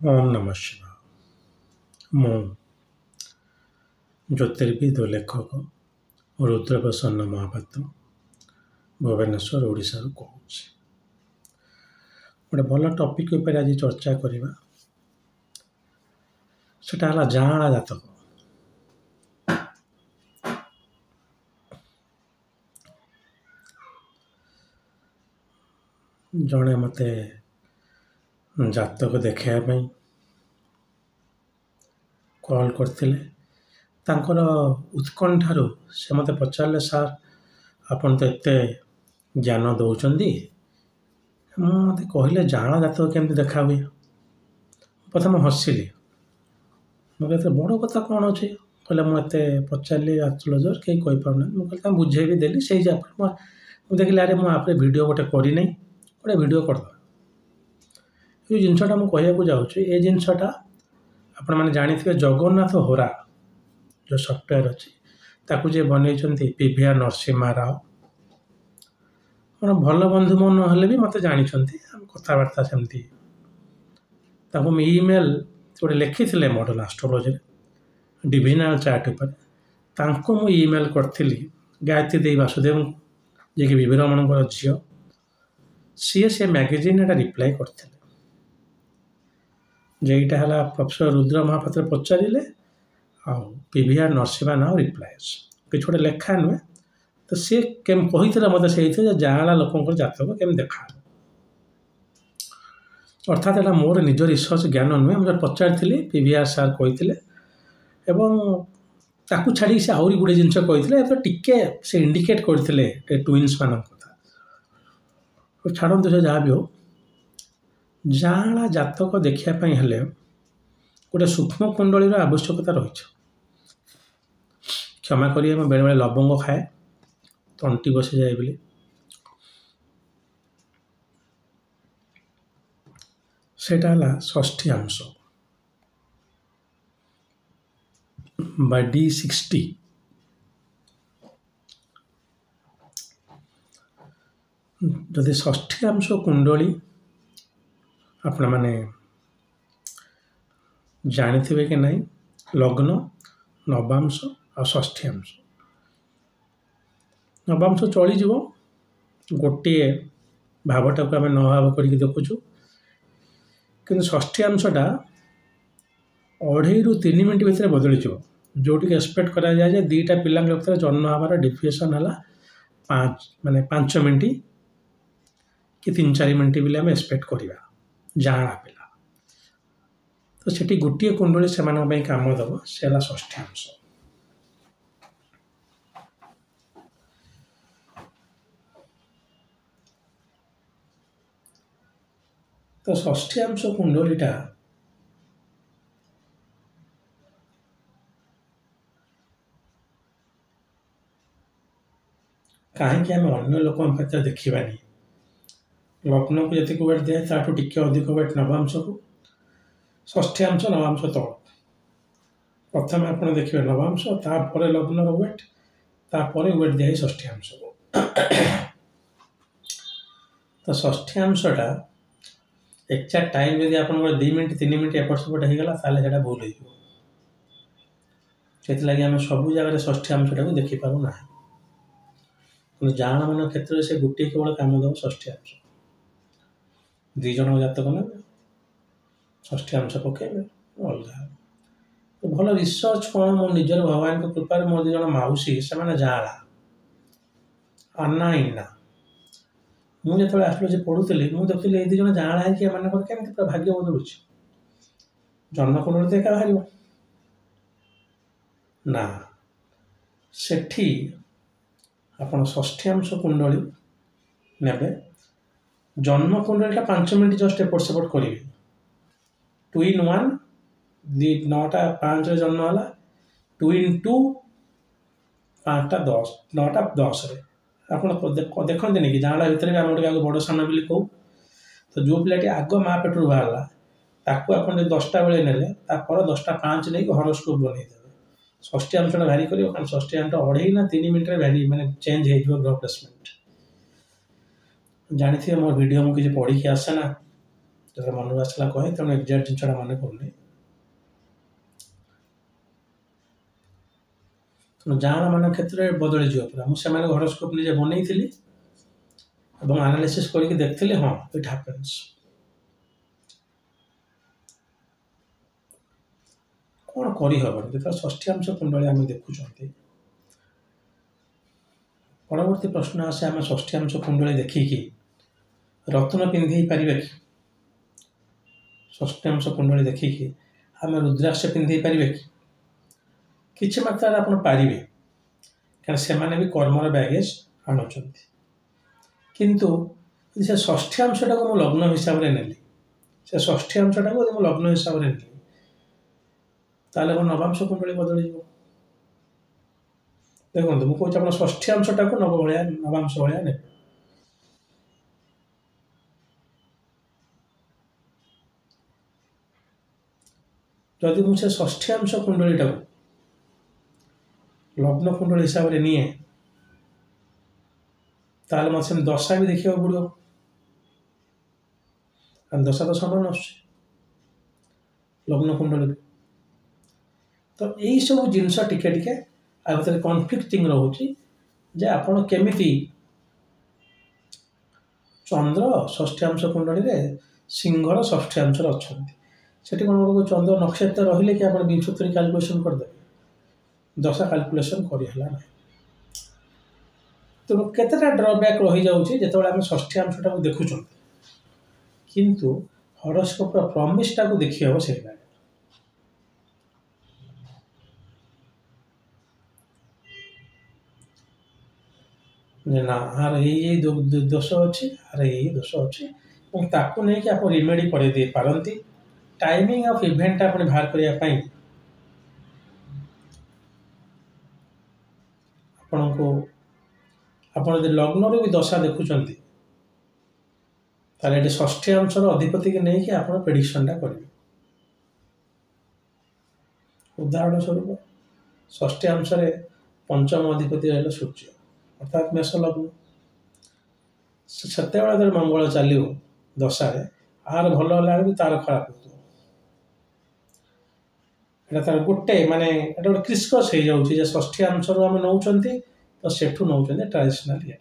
ओम नमः शिवाय। ମୁଁ ଜ୍ୟୋତିର୍ବିଦ ଓ ଲେଖକ ରୁଦ୍ରପ୍ରସନ୍ନ ମହାପାତ୍ର ଭୁବନେଶ୍ୱର ଓଡ଼ିଶାରୁ କହୁଛି। ଗୋଟେ ଭଲ ଟପିକ୍ ଉପରେ ଆଜି ଚର୍ଚ୍ଚା କରିବା। ସେଟା ହେଲା ଯାଆଁଳା ଜାତକ। ଜଣେ ମୋତେ ଜାତକ ଦେଖାଇବା ପାଇଁ କଲ୍ କରିଥିଲେ। ତାଙ୍କର ଉତ୍କଣ୍ଠାରୁ ସେ ମୋତେ ପଚାରିଲେ, ସାର୍ ଆପଣ ତ ଏତେ ଜ୍ଞାନ ଦେଉଛନ୍ତି, ମୋତେ କହିଲେ ଯାଆଁଳା ଜାତକ କେମିତି ଦେଖା ହୁଏ। ପ୍ରଥମେ ହସିଲି। ମୁଁ କହିଲି ଏତେ ବଡ଼ କଥା କ'ଣ ଅଛି? କହିଲେ ମୁଁ ଏତେ ପଚାରିଲି ଆଷ୍ଟ୍ରୋଲୋଜର କେହି କହିପାରୁନାହାନ୍ତି। ମୁଁ କହିଲି ତାଙ୍କୁ ବୁଝେଇ ବି ଦେଲି। ସେଇ ମୁଁ ଦେଖିଲି ଆରେ ମୁଁ ଆପରେ ଭିଡ଼ିଓ ଗୋଟେ କରିନାହିଁ, ଗୋଟେ ଭିଡ଼ିଓ କରିଦେବା। ଏଇ ଜିନିଷଟା ମୁଁ କହିବାକୁ ଯାଉଛି, ଏ ଜିନିଷଟା ଆପଣମାନେ ଜାଣିଥିବେ ଜଗନ୍ନାଥ ହୋରା ଯେଉଁ ସଫ୍ଟୱେର୍ ଅଛି, ତାକୁ ଯିଏ ବନେଇଛନ୍ତି PVR ନରସିଂହା ରାଓ। ମୋର ଭଲ ବନ୍ଧୁ ମୋ ନହେଲେ ବି ମୋତେ ଜାଣିଛନ୍ତି, ଆମ କଥାବାର୍ତ୍ତା ସେମିତି। ତାଙ୍କୁ ମୁଁ ଇମେଲ୍ ଗୋଟେ ଲେଖିଥିଲେ ମଡ଼ର୍ଣ୍ଣ ଆଷ୍ଟ୍ରୋଲୋଜିରେ ଡିଭିଜନାଲ୍ ଚାର୍ଟ ଉପରେ। ତାଙ୍କୁ ମୁଁ ଇମେଲ୍ କରିଥିଲି, ଗାୟତ୍ରୀ ଦେଇ ବାସୁଦେବଙ୍କୁ, ଯିଏକି ବିଭୀରମଣଙ୍କର ଝିଅ। ସିଏ ସେ ମ୍ୟାଗାଜିନ୍ ଏଟା ରିପ୍ଲାଏ କରିଥିଲେ ଯେ ଏଇଟା ହେଲା ପ୍ରଫେସର ରୁଦ୍ର ମହାପାତ୍ର ପଚାରିଲେ, ଆଉ PVR ନରସିଂହା ରାଓ ରିପ୍ଲାଏ ଅଛି। କିଛି ଗୋଟେ ଲେଖା ନୁହେଁ। ତ ସିଏ କେମିତି କହିଥିଲେ ମୋତେ ସେଇଥିରେ ଯେ ଯାଆଁଳା ଲୋକଙ୍କର ଜାତକ କେମିତି ଦେଖା। ଅର୍ଥାତ୍ ଏଇଟା ମୋର ନିଜ ରିସର୍ଚ୍ଚ ଜ୍ଞାନ ନୁହେଁ। ମୁଁ ପଚାରିଥିଲି, PVR ସାର୍ କହିଥିଲେ, ଏବଂ ତାକୁ ଛାଡ଼ିକି ସେ ଆହୁରି ଗୋଟେ ଜିନିଷ କହିଥିଲେ। ଏବେ ଟିକେ ସେ ଇଣ୍ଡିକେଟ୍ କରିଥିଲେ ଟ୍ୱିନ୍ସମାନଙ୍କ କଥା। ଛାଡ଼ନ୍ତୁ, ସେ ଯାହା ବି ହଉ, ଯାଆଁଳା ଜାତକ ଦେଖିବା ପାଇଁ ହେଲେ ଗୋଟେ ସୂକ୍ଷ୍ମ କୁଣ୍ଡଳୀର ଆବଶ୍ୟକତା ରହିଛି। କ୍ଷମା କରିବେ, ମୁଁ ବେଳେବେଳେ ଲବଙ୍ଗ ଖାଏ, ତଣ୍ଟି ବସିଯାଏ ବୋଲି। ସେଇଟା ହେଲା ଷଷ୍ଠୀ ଅଂଶ ବା D60। ଯଦି ଷଷ୍ଠୀଆଂଶ କୁଣ୍ଡଳୀ ଆପଣମାନେ ଜାଣିଥିବେ କି ନାହିଁ, ଲଗ୍ନ, ନବାଂଶ ଆଉ ଷଷ୍ଠୀଆଂଶ। ନବାଂଶ ଚଳିଯିବ, ଗୋଟିଏ ଭାବଟାକୁ ଆମେ ନଭାବ କରିକି ଦେଖୁଛୁ। କିନ୍ତୁ ଷଷ୍ଠୀଆଂଶଟା 2.5ରୁ 3 ମିନିଟ୍ ଭିତରେ ବଦଳିଯିବ। ଯେଉଁଠିକି ଏକ୍ସପେକ୍ଟ କରାଯାଏ ଯେ ଦୁଇଟା ପିଲାଙ୍କ ଭିତରେ ଜନ୍ମ ହେବାର ଡିଭିଏସନ୍ ହେଲା 5 ମିନିଟ୍ କି 3-4 ମିନିଟ୍ ବୋଲି ଆମେ ଏକ୍ସପେକ୍ଟ କରିବା ଯାଆଁଳା ପିଲା। ତ ସେଠି ଗୋଟିଏ କୁଣ୍ଡଳୀ ସେମାନଙ୍କ ପାଇଁ କାମ ଦେବ, ସେ ହେଲା ଷଷ୍ଠୀଆଂଶ। ତ ଷଷ୍ଠୀଆଂଶ କୁଣ୍ଡଳୀଟା କାହିଁକି ଆମେ ଅନ୍ୟ ଲୋକଙ୍କ କ୍ଷେତ୍ରରେ ଦେଖିବାନି? ଲଗ୍ନକୁ ଯେତିକି ୱେଟ୍ ଦିଏ ତାଠୁ ଟିକେ ଅଧିକ ୱେଟ୍ ନବାଂଶକୁ, ଷଷ୍ଠୀଆଂଶ ନବାଂଶ ତଳ। ପ୍ରଥମେ ଆପଣ ଦେଖିବେ ନବାଂଶ, ତାପରେ ଲଗ୍ନର ୱେଟ୍, ତାପରେ ୱେଟ୍ ଦିଏ ଷଷ୍ଠୀଆଂଶକୁ। ତ ଷଷ୍ଠୀଆଂଶଟା ଏକ୍ଜାକ୍ଟ ଟାଇମ୍ ଯଦି ଆପଣଙ୍କର 2 ମିନିଟ୍ 3 ମିନିଟ୍ ଏପଟ ସେପଟ ହେଇଗଲା, ତାହେଲେ ସେଇଟା ଭୁଲ ହେଇଯିବ। ସେଥିଲାଗି ଆମେ ସବୁ ଜାଗାରେ ଷଷ୍ଠୀଆଂଶଟାକୁ ଦେଖିପାରୁନାହିଁ। କିନ୍ତୁ ଯାଆଁଳାମାନଙ୍କ କ୍ଷେତ୍ରରେ ସେ ଗୋଟିଏ କେବଳ କାମ ଦେବ ଷଷ୍ଠୀଆଂଶ। 2 ଜଣଙ୍କ ଜାତକ ନେବେ, ଷଷ୍ଠୀଆଂଶ ପକେଇବେ, ଅଲଗା। ଭଲ ରିସର୍ଚ୍ଚ କ'ଣ, ମୋ ନିଜର ଭଗବାନଙ୍କ କୃପାରେ ମୋର 2 ଜଣ ମାଉସୀ, ସେମାନେ ଯାଆଁଳା, ଆନ୍ନା ଇନ୍ନା। ମୁଁ ଯେତେବେଳେ ଆଷ୍ଟ୍ରୋଲୋଜି ପଢ଼ୁଥିଲି, ମୁଁ ଦେଖୁଥିଲି ଏଇ 2 ଜଣ ଯାଆଁଳା ହେଇକି ଏମାନଙ୍କର କେମିତି ପୁରା ଭାଗ୍ୟ ବଦଳୁଛି। ଜନ୍ମକୁଣ୍ଡଳୀ ତ ଏକା ବାହାରିବ ନା। ସେଠି ଆପଣ ଷଷ୍ଠୀଆଂଶ କୁଣ୍ଡଳୀ ନେବେ, ଜନ୍ମ କୁଣ୍ଡଳୀଟା 5 ମିନିଟ୍ ଜଷ୍ଟ ଏପଟ ସେପଟ କରିବେ। Twin 1 9ଟା 5ରେ ଜନ୍ମ ହେଲା, Twin 2 5ଟା 10, 9ଟା 10ରେ। ଆପଣ ଦେଖନ୍ତିନି କି ଯାଆଁଳା ଭିତରେ ବି ଆମେ ଗୋଟେ କାହାକୁ ବଡ଼ ସାନ ବୋଲି କହୁ। ତ ଯେଉଁ ପିଲାଟି ଆଗ ମା ପେଟରୁ ବାହାରିଲା, ତାକୁ ଆପଣ ଯଦି 10ଟା ବେଳେ ନେଲେ, ତାପରେ 10ଟା 5 ନେଇକି ହରସ୍କୋପ ବନେଇଦେବେ। ଷଷ୍ଠୀଆଂଶଟା ଭ୍ୟାରି କରିବ, କାରଣ ଷଷ୍ଠୀଆଂଶ 2.5 ନା 3 ମିନିଟ୍ରେ ଚେଞ୍ଜ ହେଇଯିବ ଗ୍ରହ ପ୍ଲେସମେଣ୍ଟ। ଜାଣିଥିବେ ମୋ ଭିଡ଼ିଓ ମୁଁ କିଛି ପଢ଼ିକି ଆସେ ନା, ଯେତେବେଳେ ମନକୁ ଆସିଲା କହେ, ତେଣୁ ଏକ୍ଜାକ୍ଟ ଜିନିଷଟା ମନେ ପଡ଼ୁନି। ତେଣୁ ଜାଆଁଳାମାନଙ୍କ କ୍ଷେତ୍ରରେ ବଦଳିଯିବ ପୁରା। ମୁଁ ସେମାନଙ୍କ ହରୋସ୍କୋପ୍ ନିଜେ ବନେଇଥିଲି ଏବଂ ଆନାଲିସିସ୍ କରିକି ଦେଖିଥିଲି, ହଁ ଇଟ୍ ହାପେନ୍ସ। କ'ଣ କରିହେବନି ଯେତେବେଳେ ଷଷ୍ଠ୍ୟାଂଶ କୁଣ୍ଡଳୀ ଆମେ ଦେଖୁଛନ୍ତି। ପରବର୍ତ୍ତୀ ପ୍ରଶ୍ନ ଆସେ, ଆମେ ଷଷ୍ଠ୍ୟାଂଶ କୁଣ୍ଡଳୀ ଦେଖିକି ରତ୍ନ ପିନ୍ଧେଇ ପାରିବେ କି? ଷଷ୍ଠ୍ୟାଂଶ କୁଣ୍ଡଳୀ ଦେଖିକି ଆମେ ରୁଦ୍ରାକ୍ଷ ପିନ୍ଧେଇ ପାରିବେ କି? କିଛି ମାତ୍ରାରେ ଆପଣ ପାରିବେ, କାରଣ ସେମାନେ ବି କର୍ମର ବ୍ୟାଗେଜ୍ ଆଣୁଛନ୍ତି। କିନ୍ତୁ ସେ ଷଷ୍ଠ୍ୟାଂଶଟାକୁ ମୁଁ ଲଗ୍ନ ହିସାବରେ ନେଲି, ସେ ଷଷ୍ଠ୍ୟାଂଶଟାକୁ ଯଦି ମୁଁ ଲଗ୍ନ ହିସାବରେ ନେଲି, ତାହେଲେ ମୋ ନବାଂଶ କୁଣ୍ଡଳୀ ବଦଳିଯିବ। ଦେଖନ୍ତୁ, ମୁଁ କହୁଛି ଆପଣ ଷଷ୍ଠ୍ୟାଂଶଟାକୁ ନବାଂଶ ଭଳିଆ ନେବେ। ଯଦି ମୁଁ ସେ ଷଷ୍ଠ୍ୟାଂଶ କୁଣ୍ଡଳୀଟାକୁ ଲଗ୍ନ କୁଣ୍ଡଳୀ ହିସାବରେ ନିଏ, ତାହେଲେ ମୋତେ ସେମିତି ଦଶା ବି ଦେଖିବାକୁ ପଡ଼ିବ, କାରଣ ଦଶା ତ ସମାନ ଆସୁଛି ଲଗ୍ନ କୁଣ୍ଡଳୀରୁ। ତ ଏଇସବୁ ଜିନିଷ ଟିକେ ଟିକେ ଆ ଭିତରେ କନଫ୍ଲିକ୍ଟିଂ ରହୁଛି ଯେ ଆପଣ କେମିତି ଚନ୍ଦ୍ର ଷଷ୍ଠ୍ୟାଂଶ କୁଣ୍ଡଳୀରେ ସିଂହର ଷଷ୍ଠ୍ୟାଂଶରେ ଅଛନ୍ତି। ସେଠି କ'ଣ ଗୋଟେ ଚନ୍ଦ୍ର ନକ୍ଷତ୍ର ରହିଲେ କି ଆପଣ ବିଂଶୋତ୍ତରୀ କାଲକୁଲେସନ୍ କରିଦେବେ, ଦଶା କାଲକୁଲେସନ୍ କରିହେଲା ନାହିଁ। ତେଣୁ କେତେଟା ଡ୍ରବ୍ୟାକ୍ ରହିଯାଉଛି ଯେତେବେଳେ ଆମେ ଷଷ୍ଠ୍ୟାଂଶଟାକୁ ଦେଖୁଛନ୍ତି, କିନ୍ତୁ ହରୋସ୍କୋପର ପ୍ରମିସ୍ଟାକୁ ଦେଖିହେବ ସେଇଟା। ଯେ ନା ଆର ଏଇ ଦୋଷ ଅଛି, ଆର ଏଇ ଦୋଷ ଅଛି, ଏବଂ ତାକୁ ନେଇକି ଆପଣ ରିମେଡ଼ି କରେଇ ଦେଇ ପାରନ୍ତି। ଟାଇମିଂ ଅଫ୍ ଇଭେଣ୍ଟଟା ଆପଣ ବାହାର କରିବା ପାଇଁ ଆପଣ ଯଦି ଲଗ୍ନରୁ ବି ଦଶା ଦେଖୁଛନ୍ତି, ତାହେଲେ ଏଠି ଷଷ୍ଠ୍ୟାଂଶର ଅଧିପତିକି ନେଇକି ଆପଣ ପ୍ରେଡିକ୍ସନଟା କରିବେ। ଉଦାହରଣ ସ୍ୱରୂପ ଷଷ୍ଠ୍ୟାଂଶରେ ପଞ୍ଚମ ଅଧିପତି ରହିଲେ ସୂର୍ଯ୍ୟ, ଅର୍ଥାତ୍ ମେଷ ଲଗ୍ନ। ସେତେବେଳେ ଯେତେବେଳେ ମଙ୍ଗଳ ଚାଲିବ ଦଶାରେ, ଆର ଭଲ ହେଲା ବେଳକୁ ତାର ଖରାପ ହେଉଥିବ। ଏଇଟା ତାର ଗୋଟେ ଏଇଟା ଗୋଟେ କ୍ରିସ୍କସ୍ ହେଇଯାଉଛି ଯେ ଷଷ୍ଠ୍ୟାଂଶରୁ ଆମେ ନେଉଛନ୍ତି, ତ ସେଠୁ ନେଉଛନ୍ତି ଟ୍ରାଡିସନାଲ ଇଏ।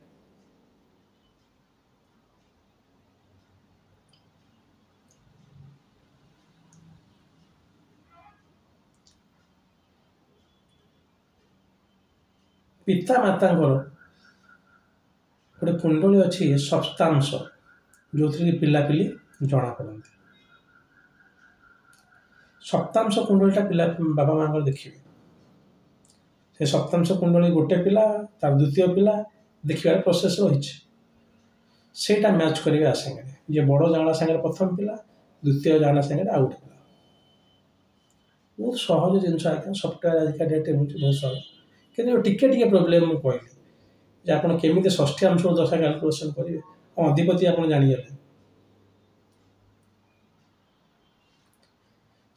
ପିତା ମାତାଙ୍କର ଗୋଟେ କୁଣ୍ଡଳୀ ଅଛି ସପ୍ତାଂଶ, ଯେଉଁଥିରେ କି ପିଲାପିଲି ଜଣାପଡ଼ନ୍ତି। ସପ୍ତାଂଶ କୁଣ୍ଡଳୀଟା ବାପା ମାଆଙ୍କର ଦେଖିବେ। ସେ ସପ୍ତାଂଶ କୁଣ୍ଡଳୀ ଗୋଟେ ପିଲା, ତାର ଦ୍ୱିତୀୟ ପିଲା ଦେଖିବାର ପ୍ରୋସେସ୍ ରହିଛି। ସେଇଟା ମ୍ୟାଚ୍ କରିବେ ଆ ସାଙ୍ଗରେ, ଯେ ବଡ଼ ଜାଆଁଳା ସାଙ୍ଗରେ ପ୍ରଥମ ପିଲା, ଦ୍ୱିତୀୟ ଜାଆଁଳା ସାଙ୍ଗରେ ଆଉ ଗୋଟେ ପିଲା। ବହୁତ ସହଜ ଜିନିଷ ଆଜ୍ଞା, ସଫ୍ଟୱେୟାର ଆଜିକା ଡେଟ୍ରେ ହେଉଛି ବହୁତ ସହଜ। କିନ୍ତୁ ଟିକେ ଟିକେ ପ୍ରୋବ୍ଲେମ୍ ମୁଁ କହିଲି ଯେ ଆପଣ କେମିତି ଷଷ୍ଠ୍ୟାଂଶରୁ ଦଶା କାଲକୁଲେସନ୍ କରିବେ। ଅଧିପତି ଆପଣ ଜାଣିଗଲେ,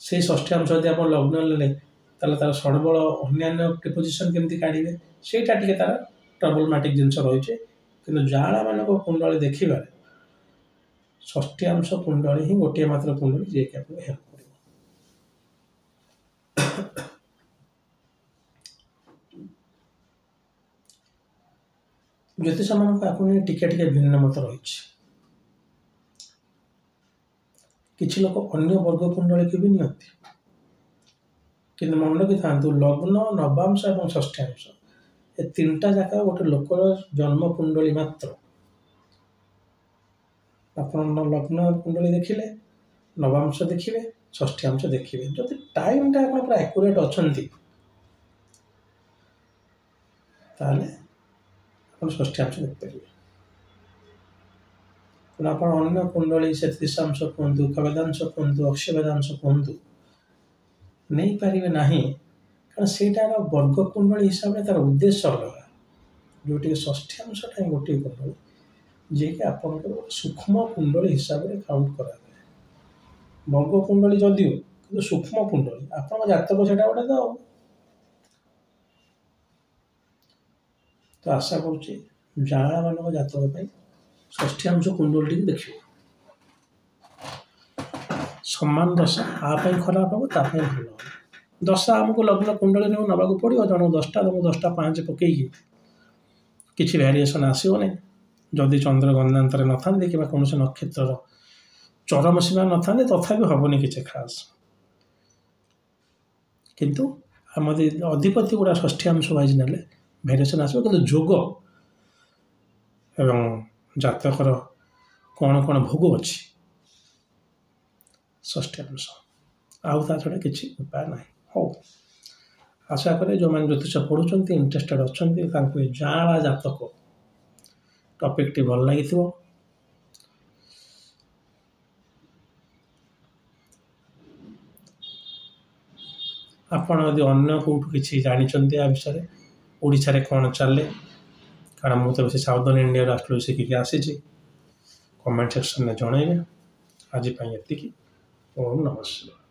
ସେଇ ଷଷ୍ଠ୍ୟାଂଶ ଯଦି ଆପଣ ଲଗ୍ନ ନେଲେ, ତାହେଲେ ତାର ଷଡ଼ବଳ ଅନ୍ୟାନ୍ୟ ପ୍ରିପୋଜିସନ୍ କେମିତି କାଢ଼ିବେ, ସେଇଟା ଟିକେ ତାର ଟ୍ରବଲମାଟିକ୍ ଜିନିଷ ରହିଛି। କିନ୍ତୁ ଜାଆଁଳାମାନଙ୍କ କୁଣ୍ଡଳୀ ଦେଖିବାରେ ଷଷ୍ଠ୍ୟାଂଶ କୁଣ୍ଡଳୀ ହିଁ ଗୋଟିଏ ମାତ୍ର କୁଣ୍ଡଳୀ ଯିଏକି ଆପଣଙ୍କୁ ହେଲ୍ପ କରିବ। ଜ୍ୟୋତିଷମାନଙ୍କ ଆକୁ ନେଇ ଟିକେ ଟିକେ ଭିନ୍ନ ମତ ରହିଛି। କିଛି ଲୋକ ଅନ୍ୟ ବର୍ଗ କୁଣ୍ଡଳୀକୁ ବି ନିଅନ୍ତି, କିନ୍ତୁ ମନେ ରଖିଥାନ୍ତୁ ଲଗ୍ନ, ନବାଂଶ ଏବଂ ଷଷ୍ଠ୍ୟାଂଶ ଏ ତିନିଟା ଯାକ ଗୋଟେ ଲୋକର ଜନ୍ମ କୁଣ୍ଡଳୀ ମାତ୍ର। ଆପଣ ଲଗ୍ନ କୁଣ୍ଡଳୀ ଦେଖିଲେ, ନବାଂଶ ଦେଖିବେ, ଷଷ୍ଠ୍ୟାଂଶ ଦେଖିବେ। ଯଦି ଟାଇମଟା ଆପଣ ପୁରା ଆକୁରେଟ୍ ଅଛନ୍ତି, ତାହେଲେ ଆପଣ ଷଷ୍ଠ୍ୟାଂଶ ଦେଖିପାରିବେ। ତେଣୁ ଆପଣ ଅନ୍ୟ କୁଣ୍ଡଳୀ, ସେ ତ୍ରିଶାଂଶ କୁହନ୍ତୁ, କବେଦାଂଶ କୁହନ୍ତୁ, ଅକ୍ଷବେଦାଂଶ କୁହନ୍ତୁ, ନେଇପାରିବେ ନାହିଁ, କାରଣ ସେଇଟାର ବର୍ଗ କୁଣ୍ଡଳୀ ହିସାବରେ ତାର ଉଦ୍ଦେଶ୍ୟ ଅଲଗା। ଯେଉଁଠିକି ଷଷ୍ଠ୍ୟାଂଶଟା ହିଁ ଗୋଟିଏ କୁଣ୍ଡଳୀ ଯିଏକି ଆପଣଙ୍କର ସୂକ୍ଷ୍ମ କୁଣ୍ଡଳୀ ହିସାବରେ କାଉଣ୍ଟ କରାଯାଏ। ବର୍ଗ କୁଣ୍ଡଳୀ ଯଦିଓ, କିନ୍ତୁ ସୂକ୍ଷ୍ମ କୁଣ୍ଡଳୀ ଆପଣଙ୍କ ଜାତକ ସେଇଟା ଗୋଟେ ତ ଆଶା କରୁଛି ଜାଆଁଳାମାନଙ୍କ ଜାତକ ପାଇଁ ଷଷ୍ଠ୍ୟାଂଶ କୁଣ୍ଡଳୀଟିକୁ ଦେଖିବ। ସମ୍ମାନ ଦଶା ଆ ପାଇଁ ଖରାପ ହେବ ତା ପାଇଁ ଭଲ ହେବ। ଦଶା ଆମକୁ ଲଗ୍ନ କୁଣ୍ଡଳୀରେ ନେବାକୁ ପଡ଼ିବ, ଜଣକୁ 10ଟା ତମକୁ 10ଟା 5 ପକେଇକି କିଛି ଭ୍ୟାରିଏସନ୍ ଆସିବ ନାହିଁ। ଯଦି ଚନ୍ଦ୍ର ଗନ୍ଧାନ୍ତରେ ନଥାନ୍ତି କିମ୍ବା କୌଣସି ନକ୍ଷତ୍ରର ଚରମ ସୀମା ନଥାନ୍ତି ତଥାପି ହେବନି କିଛି ଖାସ୍। କିନ୍ତୁ ଆମ ଅଧିପତି ଗୁଡ଼ା ଷଷ୍ଠ୍ୟାଂଶ ୱାଇଜ୍ ନେଲେ ଭେରିଏସନ୍ ଆସିବ। କିନ୍ତୁ ଯୋଗ ଏବଂ ଜାତକର କ'ଣ କ'ଣ ଭୋଗ ଅଛି ଷଷ୍ଠ୍ୟାଂଶ, ଆଉ ତା ଛଡ଼ା କିଛି ଉପାୟ ନାହିଁ। ହଉ, ଆଶା କରେ ଯେଉଁମାନେ ଜ୍ୟୋତିଷ ପଢ଼ୁଛନ୍ତି ଇଣ୍ଟରେଷ୍ଟେଡ୍ ଅଛନ୍ତି ତାଙ୍କୁ ଏ ଜାଆଁଳା ଜାତକ ଟପିକ୍ଟି ଭଲ ଲାଗିଥିବ। ଆପଣ ଯଦି ଅନ୍ୟ କେଉଁଠୁ କିଛି ଜାଣିଛନ୍ତି ଆ ବିଷୟରେ, ଓଡ଼ିଶାରେ କ'ଣ ଚାଲେ, କାରଣ ମୁଁ ତ ବେଶୀ ସାଉଦର୍ନ ଇଣ୍ଡିଆରୁ ଆଷ୍ଟ୍ରୋଲୋଜି ଶିଖିକି ଆସିଛି, କମେଣ୍ଟ ସେକ୍ସନରେ ଜଣାଇବେ। ଆଜି ପାଇଁ ଏତିକି। ଓମ୍ ନମଃ ଶିବାୟ।